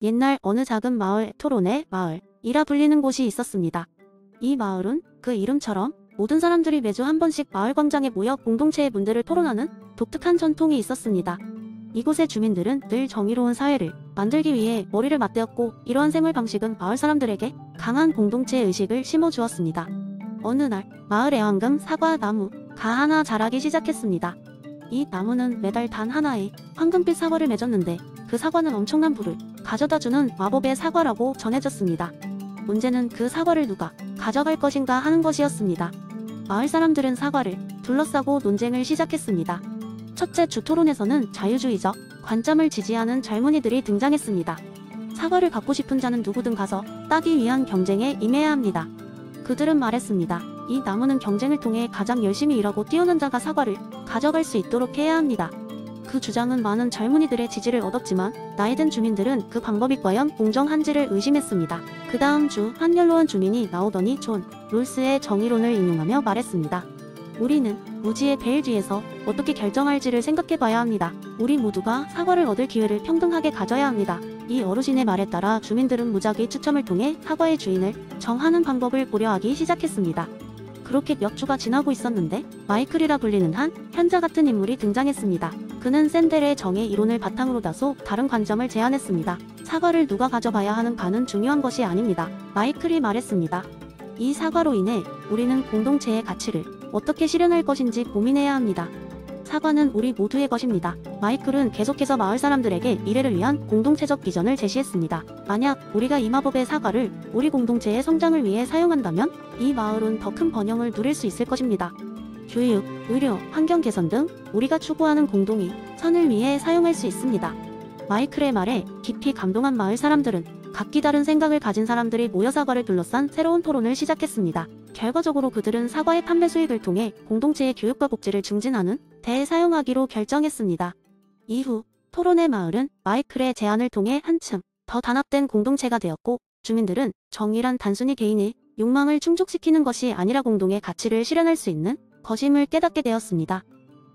옛날 어느 작은 마을, 토론의 마을이라 불리는 곳이 있었습니다. 이 마을은 그 이름처럼 모든 사람들이 매주 한 번씩 마을 광장에 모여 공동체의 문제를 토론하는 독특한 전통이 있었습니다. 이곳의 주민들은 늘 정의로운 사회를 만들기 위해 머리를 맞대었고, 이러한 생활 방식은 마을 사람들에게 강한 공동체 의식을 심어주었습니다. 어느 날 마을 애완금 사과 나무가 하나 자라기 시작했습니다. 이 나무는 매달 단 하나의 황금빛 사과를 맺었는데, 그 사과는 엄청난 부를 가져다주는 마법의 사과라고 전해졌습니다. 문제는 그 사과를 누가 가져갈 것인가 하는 것이었습니다. 마을 사람들은 사과를 둘러싸고 논쟁을 시작했습니다. 첫째 주 토론에서는 자유주의적 관점을 지지하는 젊은이들이 등장했습니다. 사과를 갖고 싶은 자는 누구든 가서 따기 위한 경쟁에 임해야 합니다. 그들은 말했습니다. 이 나무는 경쟁을 통해 가장 열심히 일하고 뛰어난 자가 사과를 가져갈 수 있도록 해야 합니다. 그 주장은 많은 젊은이들의 지지를 얻었지만, 나이든 주민들은 그 방법이 과연 공정한지를 의심했습니다. 그 다음 주 한 연로한 주민이 나오더니 존 롤스의 정의론을 인용하며 말했습니다. 우리는 무지의 벨 뒤에서 어떻게 결정할지를 생각해봐야 합니다. 우리 모두가 사과를 얻을 기회를 평등하게 가져야 합니다. 이 어르신의 말에 따라 주민들은 무작위 추첨을 통해 사과의 주인을 정하는 방법을 고려하기 시작했습니다. 그렇게 몇 주가 지나고 있었는데, 마이클이라 불리는 한 현자 같은 인물이 등장했습니다. 그는 샌델의 정의 이론을 바탕으로 다소 다른 관점을 제안했습니다. 사과를 누가 가져가야 하는가는 중요한 것이 아닙니다. 마이클이 말했습니다. 이 사과로 인해 우리는 공동체의 가치를 어떻게 실현할 것인지 고민해야 합니다. 사과는 우리 모두의 것입니다. 마이클은 계속해서 마을 사람들에게 미래를 위한 공동체적 비전을 제시했습니다. 만약 우리가 이 마법의 사과를 우리 공동체의 성장을 위해 사용한다면 이 마을은 더 큰 번영을 누릴 수 있을 것입니다. 교육, 의료, 환경 개선 등 우리가 추구하는 공동의 선을 위해 사용할 수 있습니다. 마이클의 말에 깊이 감동한 마을 사람들은 각기 다른 생각을 가진 사람들이 모여 사과를 둘러싼 새로운 토론을 시작했습니다. 결과적으로 그들은 사과의 판매 수익을 통해 공동체의 교육과 복지를 증진하는 데에 사용하기로 결정했습니다. 이후 토론의 마을은 마이클의 제안을 통해 한층 더 단합된 공동체가 되었고, 주민들은 정의란 단순히 개인의 욕망을 충족시키는 것이 아니라 공동의 가치를 실현할 수 있는 것임을 깨닫게 되었습니다.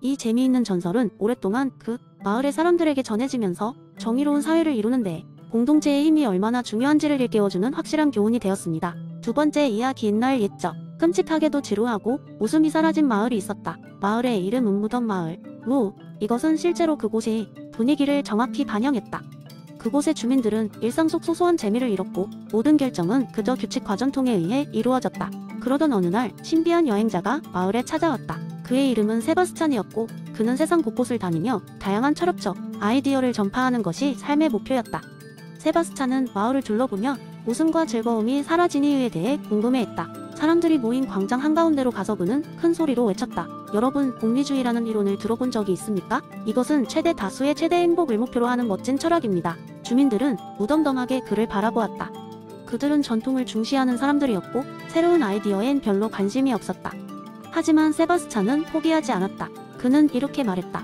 이 재미있는 전설은 오랫동안 그 마을의 사람들에게 전해지면서 정의로운 사회를 이루는 데 공동체의 힘이 얼마나 중요한지를 일깨워주는 확실한 교훈이 되었습니다. 두 번째 이야기. 옛날 옛적 끔찍하게도 지루하고 웃음이 사라진 마을이 있었다. 마을의 이름은 무덤 마을. 이것은 실제로 그곳의 분위기를 정확히 반영했다. 그곳의 주민들은 일상 속 소소한 재미를 잃었고, 모든 결정은 그저 규칙과 전통에 의해 이루어졌다. 그러던 어느 날 신비한 여행자가 마을에 찾아왔다. 그의 이름은 세바스찬이었고, 그는 세상 곳곳을 다니며 다양한 철학적 아이디어를 전파하는 것이 삶의 목표였다. 세바스찬은 마을을 둘러보며 웃음과 즐거움이 사라진 이유에 대해 궁금해했다. 사람들이 모인 광장 한가운데로 가서 그는 큰 소리로 외쳤다. 여러분, 공리주의라는 이론을 들어본 적이 있습니까? 이것은 최대 다수의 최대 행복을 목표로 하는 멋진 철학입니다. 주민들은 무덤덤하게 그를 바라보았다. 그들은 전통을 중시하는 사람들이었고, 새로운 아이디어엔 별로 관심이 없었다. 하지만 세바스찬은 포기하지 않았다. 그는 이렇게 말했다.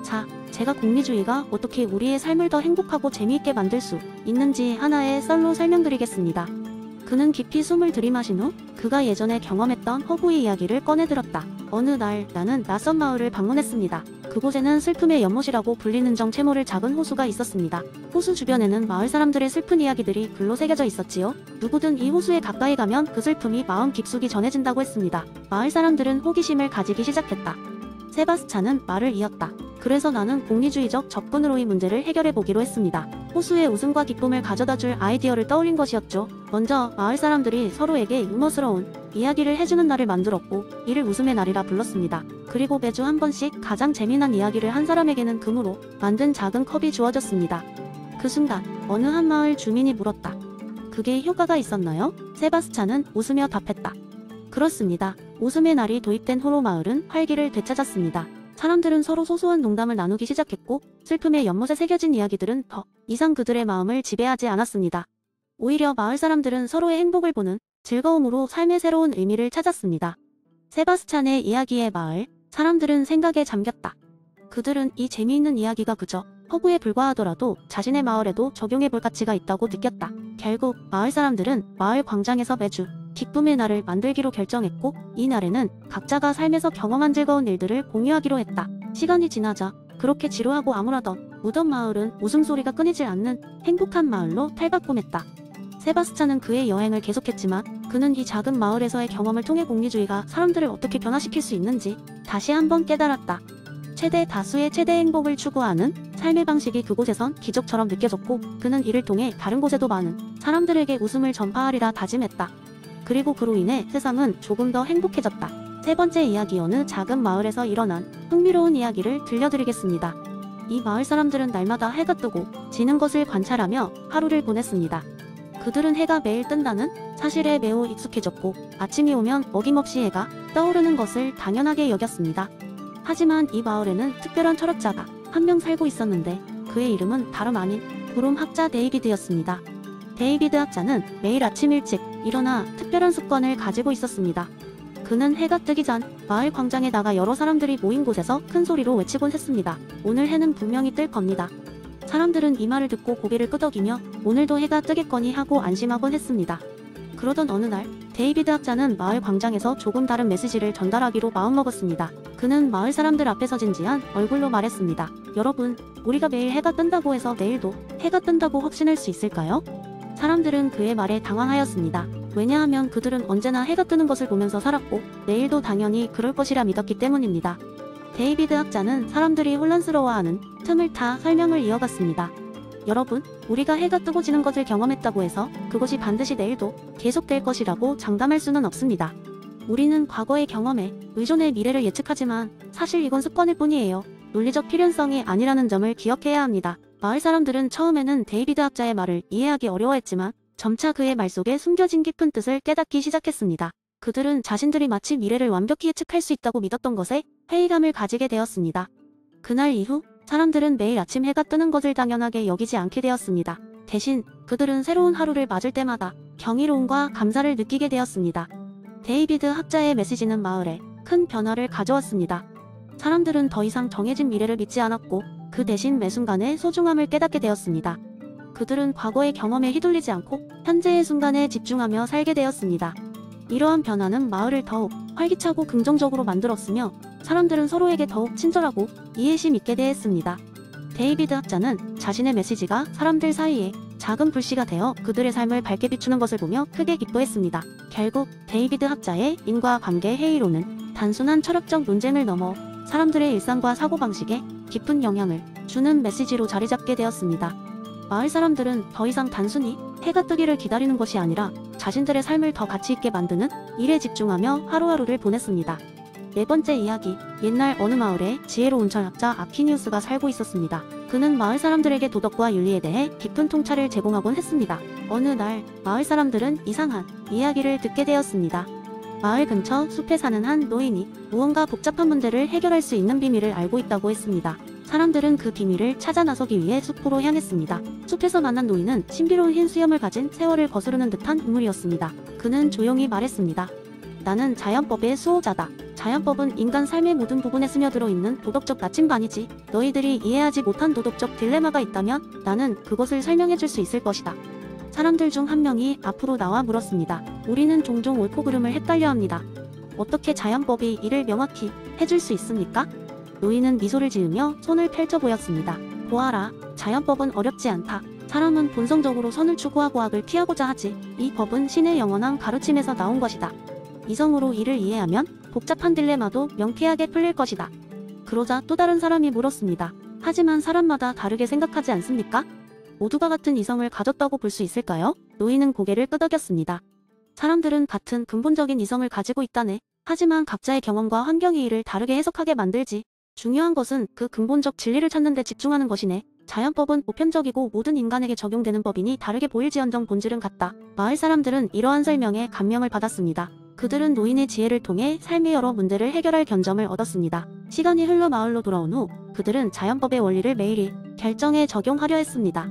자, 제가 공리주의가 어떻게 우리의 삶을 더 행복하고 재미있게 만들 수 있는지 하나의 썰로 설명드리겠습니다. 그는 깊이 숨을 들이마신 후 그가 예전에 경험했던 허구의 이야기를 꺼내들었다. 어느 날 나는 낯선 마을을 방문했습니다. 그곳에는 슬픔의 연못이라고 불리는 정체모를 작은 호수가 있었습니다. 호수 주변에는 마을 사람들의 슬픈 이야기들이 글로 새겨져 있었지요. 누구든 이 호수에 가까이 가면 그 슬픔이 마음 깊숙이 전해진다고 했습니다. 마을 사람들은 호기심을 가지기 시작했다. 세바스찬은 말을 이었다. 그래서 나는 공리주의적 접근으로 이 문제를 해결해보기로 했습니다. 호수에 웃음과 기쁨을 가져다줄 아이디어를 떠올린 것이었죠. 먼저 마을 사람들이 서로에게 유머스러운 이야기를 해주는 날을 만들었고, 이를 웃음의 날이라 불렀습니다. 그리고 매주 한 번씩 가장 재미난 이야기를 한 사람에게는 금으로 만든 작은 컵이 주어졌습니다. 그 순간 어느 한 마을 주민이 물었다. 그게 효과가 있었나요? 세바스찬은 웃으며 답했다. 그렇습니다. 웃음의 날이 도입된 후로 마을은 활기를 되찾았습니다. 사람들은 서로 소소한 농담을 나누기 시작했고, 슬픔의 연못에 새겨진 이야기들은 더 이상 그들의 마음을 지배하지 않았습니다. 오히려 마을 사람들은 서로의 행복을 보는 즐거움으로 삶의 새로운 의미를 찾았습니다. 세바스찬의 이야기의 마을, 사람들은 생각에 잠겼다. 그들은 이 재미있는 이야기가 그저 허구에 불과하더라도 자신의 마을에도 적용해볼 가치가 있다고 느꼈다. 결국 마을 사람들은 마을 광장에서 매주 기쁨의 날을 만들기로 결정했고, 이 날에는 각자가 삶에서 경험한 즐거운 일들을 공유하기로 했다. 시간이 지나자 그렇게 지루하고 암울하던 무덤 마을은 웃음소리가 끊이질 않는 행복한 마을로 탈바꿈했다. 세바스찬은 그의 여행을 계속했지만 그는 이 작은 마을에서의 경험을 통해 공리주의가 사람들을 어떻게 변화시킬 수 있는지 다시 한번 깨달았다. 최대 다수의 최대 행복을 추구하는 삶의 방식이 그곳에선 기적처럼 느껴졌고 그는 이를 통해 다른 곳에도 많은 사람들에게 웃음을 전파하리라 다짐했다. 그리고 그로 인해 세상은 조금 더 행복해졌다. 세 번째 이야기 어느 작은 마을에서 일어난 흥미로운 이야기를 들려드리겠습니다. 이 마을 사람들은 날마다 해가 뜨고 지는 것을 관찰하며 하루를 보냈습니다. 그들은 해가 매일 뜬다는 사실에 매우 익숙해졌고 아침이 오면 어김없이 해가 떠오르는 것을 당연하게 여겼습니다. 하지만 이 마을에는 특별한 철학자가 한 명 살고 있었는데 그의 이름은 다름 아닌 구름 학자 데이비드였습니다. 데이비드 학자는 매일 아침 일찍 일어나 특별한 습관을 가지고 있었습니다. 그는 해가 뜨기 전 마을 광장에 나가 여러 사람들이 모인 곳에서 큰 소리로 외치곤 했습니다. 오늘 해는 분명히 뜰 겁니다. 사람들은 이 말을 듣고 고개를 끄덕이며 오늘도 해가 뜨겠거니 하고 안심하곤 했습니다. 그러던 어느 날 데이비드 학자는 마을 광장에서 조금 다른 메시지를 전달하기로 마음먹었습니다. 그는 마을 사람들 앞에서 진지한 얼굴로 말했습니다. 여러분, 우리가 매일 해가 뜬다고 해서 내일도 해가 뜬다고 확신할 수 있을까요? 사람들은 그의 말에 당황하였습니다. 왜냐하면 그들은 언제나 해가 뜨는 것을 보면서 살았고 내일도 당연히 그럴 것이라 믿었기 때문입니다. 데이비드 학자는 사람들이 혼란스러워하는 틈을 타 설명을 이어갔습니다. 여러분, 우리가 해가 뜨고 지는 것을 경험했다고 해서 그것이 반드시 내일도 계속될 것이라고 장담할 수는 없습니다. 우리는 과거의 경험에 의존해 미래를 예측하지만 사실 이건 습관일 뿐이에요. 논리적 필연성이 아니라는 점을 기억해야 합니다. 마을 사람들은 처음에는 데이비드 학자의 말을 이해하기 어려워했지만 점차 그의 말 속에 숨겨진 깊은 뜻을 깨닫기 시작했습니다. 그들은 자신들이 마치 미래를 완벽히 예측할 수 있다고 믿었던 것에 회의감을 가지게 되었습니다. 그날 이후 사람들은 매일 아침 해가 뜨는 것을 당연하게 여기지 않게 되었습니다. 대신 그들은 새로운 하루를 맞을 때마다 경이로움과 감사를 느끼게 되었습니다. 데이비드 학자의 메시지는 마을에 큰 변화를 가져왔습니다. 사람들은 더 이상 정해진 미래를 믿지 않았고 그 대신 매 순간의 소중함을 깨닫게 되었습니다. 그들은 과거의 경험에 휘둘리지 않고 현재의 순간에 집중하며 살게 되었습니다. 이러한 변화는 마을을 더욱 활기차고 긍정적으로 만들었으며 사람들은 서로에게 더욱 친절하고 이해심 있게 대했습니다. 데이비드 학자는 자신의 메시지가 사람들 사이에 작은 불씨가 되어 그들의 삶을 밝게 비추는 것을 보며 크게 기뻐했습니다. 결국 데이비드 학자의 인과관계 회의론은 단순한 철학적 논쟁을 넘어 사람들의 일상과 사고방식에 깊은 영향을 주는 메시지로 자리잡게 되었습니다. 마을 사람들은 더 이상 단순히 해가 뜨기를 기다리는 것이 아니라 자신들의 삶을 더 가치 있게 만드는 일에 집중하며 하루하루를 보냈습니다. 네 번째 이야기, 옛날 어느 마을에 지혜로운 철학자 아퀴니우스가 살고 있었습니다. 그는 마을 사람들에게 도덕과 윤리에 대해 깊은 통찰을 제공하곤 했습니다. 어느 날 마을 사람들은 이상한 이야기를 듣게 되었습니다. 마을 근처 숲에 사는 한 노인이 무언가 복잡한 문제를 해결할 수 있는 비밀을 알고 있다고 했습니다. 사람들은 그 비밀을 찾아 나서기 위해 숲으로 향했습니다. 숲에서 만난 노인은 신비로운 흰 수염을 가진 세월을 거스르는 듯한 인물이었습니다. 그는 조용히 말했습니다. 나는 자연법의 수호자다. 자연법은 인간 삶의 모든 부분에 스며들어 있는 도덕적 나침반이지. 너희들이 이해하지 못한 도덕적 딜레마가 있다면 나는 그것을 설명해 줄 수 있을 것이다. 사람들 중 한 명이 앞으로 나와 물었습니다. 우리는 종종 옳고 그름을 헷갈려합니다. 어떻게 자연법이 이를 명확히 해줄 수 있습니까? 노인은 미소를 지으며 손을 펼쳐 보였습니다. 보아라, 자연법은 어렵지 않다. 사람은 본성적으로 선을 추구하고 악을 피하고자 하지. 이 법은 신의 영원한 가르침에서 나온 것이다. 이성으로 이를 이해하면 복잡한 딜레마도 명쾌하게 풀릴 것이다. 그러자 또 다른 사람이 물었습니다. 하지만 사람마다 다르게 생각하지 않습니까? 모두가 같은 이성을 가졌다고 볼 수 있을까요? 노인은 고개를 끄덕였습니다. 사람들은 같은 근본적인 이성을 가지고 있다네. 하지만 각자의 경험과 환경이 이를 다르게 해석하게 만들지. 중요한 것은 그 근본적 진리를 찾는 데 집중하는 것이네. 자연법은 보편적이고 모든 인간에게 적용되는 법이니 다르게 보일지언정 본질은 같다. 마을 사람들은 이러한 설명에 감명을 받았습니다. 그들은 노인의 지혜를 통해 삶의 여러 문제를 해결할 견점을 얻었습니다. 시간이 흘러 마을로 돌아온 후 그들은 자연법의 원리를 매일이 결정에 적용하려 했습니다.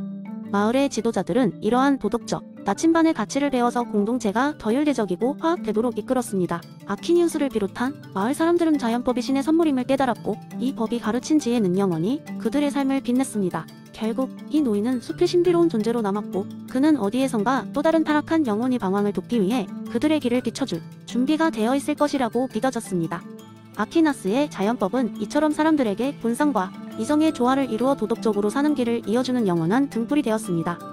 마을의 지도자들은 이러한 도덕적 나침반의 가치를 배워서 공동체가 더 윤리적이고 화합되도록 이끌었습니다. 아퀴니우스를 비롯한 마을 사람들은 자연법이 신의 선물임을 깨달았고 이 법이 가르친 지혜는 영원히 그들의 삶을 빛냈습니다. 결국 이 노인은 숲의 신비로운 존재로 남았고 그는 어디에선가 또 다른 타락한 영혼이 방황을 돕기 위해 그들의 길을 비춰줄 준비가 되어 있을 것이라고 믿어졌습니다. 아퀴나스의 자연법은 이처럼 사람들에게 본성과 이성의 조화를 이루어 도덕적으로 사는 길을 이어주는 영원한 등불이 되었습니다.